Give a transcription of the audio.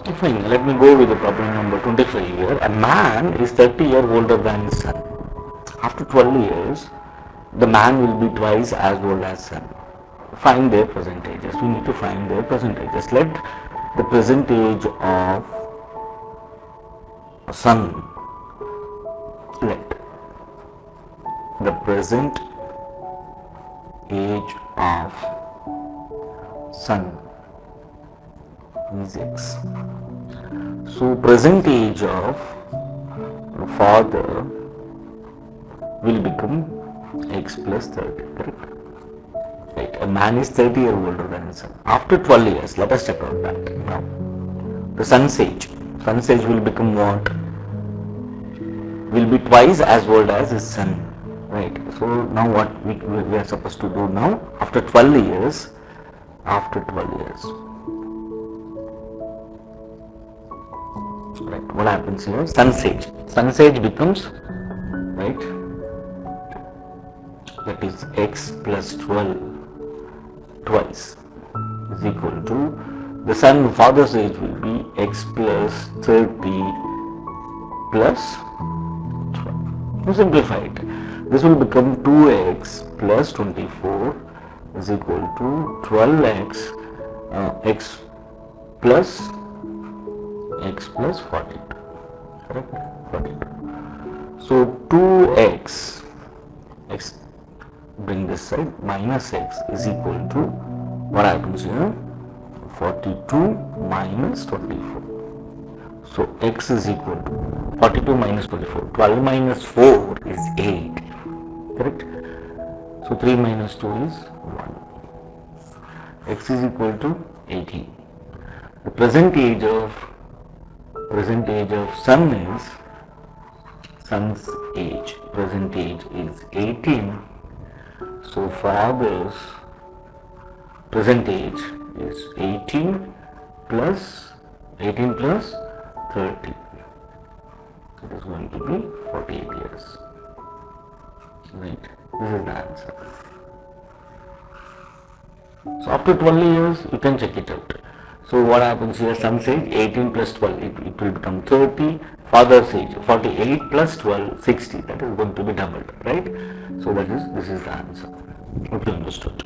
Fine, let me go with the problem number 25 here. A man is 30 years older than his son. After 12 years, the man will be twice as old as son. Find their percentages. We need to find their percentages. Let the percentage of son, let the present age of son is x. So present age of father will become x plus 30, correct? Right. A man is 30 years older than his son. After 12 years, let us check out that. Now, the son's age will become what? Will be twice as old as his son. Right. So now what we are supposed to do now? After 12 years, right, what happens here? Son's age becomes, right, that is x plus 12 twice is equal to the father's age will be x plus 30 plus 12. To simplify it, this will become 2x plus 24 is equal to 12x x plus 42, correct? 42. So 2x, x, bring this side, minus x is equal to, what happens here? 42 minus 24. So x is equal to 42 minus 24. 12 minus 4 is 8, correct? So 3 minus 2 is 1. X is equal to 18. The present age of son's age, present age is 18. So father's present age is 18 plus 30. It is going to be 48 years. Right. This is the answer. So after 12 years, you can check it out. So what happens here? Son's age 18 plus 12, it will become 30. Father's age 48 plus 12, 60. That is going to be doubled, right? So this is the answer. Hope you understood.